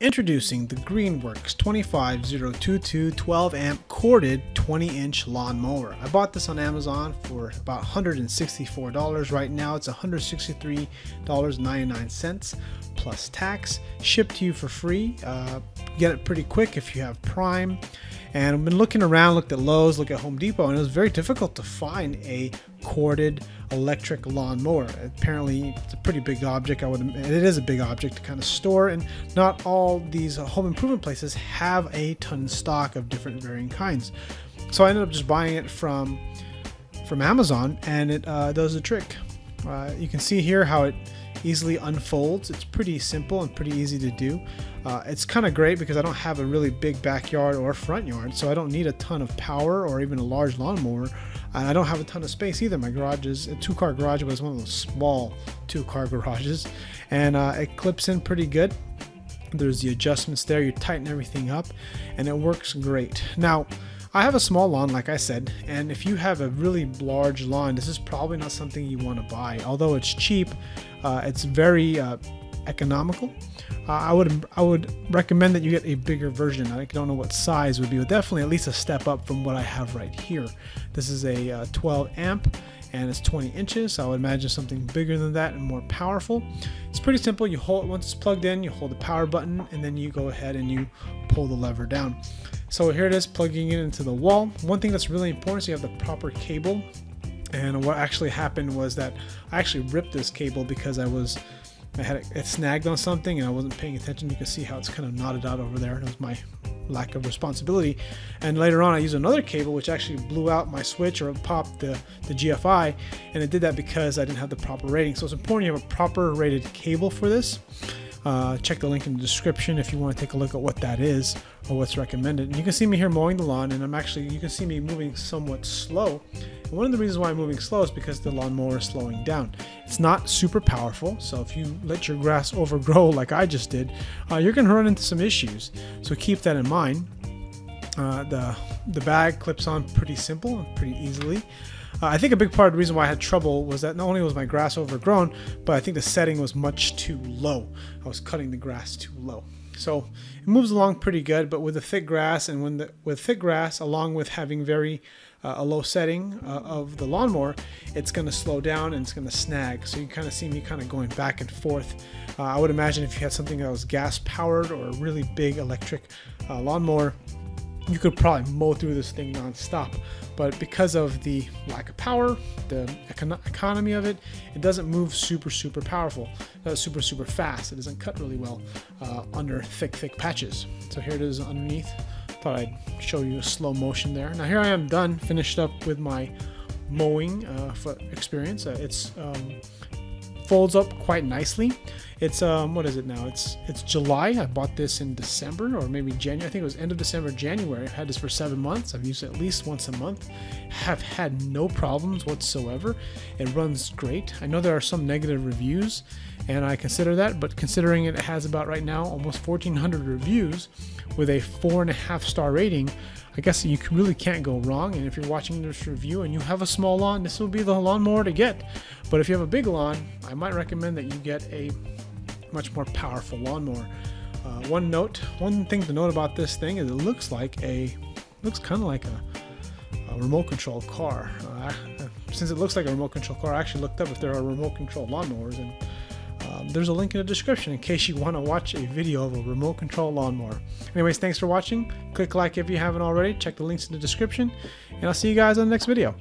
Introducing the Greenworks 25022 12 amp corded 20-inch lawn mower. I bought this on Amazon for about $164. Right now it's $163.99 plus tax. Shipped to you for free. Get it pretty quick if you have Prime. And I've been looking around, looked at Lowe's, looked at Home Depot, and it was very difficult to find a corded electric lawn mower. Apparently it's a pretty big object. It is a big object to kind of store, and not all these home improvement places have a ton of stock of different varying kinds. So I ended up just buying it from Amazon, and it does the trick. You can see here how it easily unfolds. It's pretty simple and pretty easy to do. It's kind of great because I don't have a really big backyard or front yard, so I don't need a ton of power or even a large lawnmower. And I don't have a ton of space either. My garage is a two-car garage, but it's one of those small two-car garages, and it clips in pretty good. There's the adjustments there. You tighten everything up, and it works great. Now, I have a small lawn, like I said, and if you have a really large lawn, this is probably not something you want to buy. Although it's cheap, it's very economical. I would recommend that you get a bigger version. I don't know what size would be, but definitely at least a step up from what I have right here. This is a 12 amp and it's 20 inches. So I would imagine something bigger than that and more powerful. It's pretty simple. You hold, once it's plugged in, you hold the power button and then you go ahead and you pull the lever down. So here it is, plugging it into the wall. One thing that's really important is you have the proper cable. And what actually happened was that I actually ripped this cable because I had it snagged on something and I wasn't paying attention. You can see how it's kind of knotted out over there. It was my lack of responsibility. And later on I used another cable which actually blew out my switch or popped the GFI, and it did that because I didn't have the proper rating. So it's important you have a proper rated cable for this. Check the link in the description if you want to take a look at what that is or what's recommended. And you can see me here mowing the lawn, and you can see me moving somewhat slow. And one of the reasons why I'm moving slow is because the lawnmower is slowing down. It's not super powerful, so if you let your grass overgrow like I just did, you're going to run into some issues. So keep that in mind. The bag clips on pretty simple and pretty easily. I think a big part of the reason why I had trouble was that not only was my grass overgrown, but I think the setting was much too low. I was cutting the grass too low. So it moves along pretty good, but with the thick grass and with thick grass, along with having a low setting of the lawnmower, it's going to slow down and it's going to snag. So you kind of see me kind of going back and forth. I would imagine if you had something that was gas powered or a really big electric lawnmower, you could probably mow through this thing non-stop. But because of the lack of power, the economy of it, it doesn't move super powerful. Super fast. It doesn't cut really well under thick patches. So here it is underneath. Thought I'd show you a slow motion there. Now here I am done, finished up with my mowing experience. It's folds up quite nicely. It's what is it now? It's July. I bought this in December or maybe January. I think it was end of December, January. I've had this for 7 months. I've used it at least once a month. Have had no problems whatsoever. It runs great. I know there are some negative reviews, and I consider that, but considering it has about right now almost 1,400 reviews with a 4.5-star rating, I guess you really can't go wrong. And if you're watching this review and you have a small lawn, this will be the lawnmower to get. But if you have a big lawn, I might recommend that you get a much more powerful lawnmower. One thing to note about this thing is it looks kind of like a remote control car. Since it looks like a remote control car, I actually looked up if there are remote control lawnmowers, and there's a link in the description in case you want to watch a video of a remote control lawnmower. Anyways, thanks for watching. Click like if you haven't already. Check the links in the description, and I'll see you guys on the next video.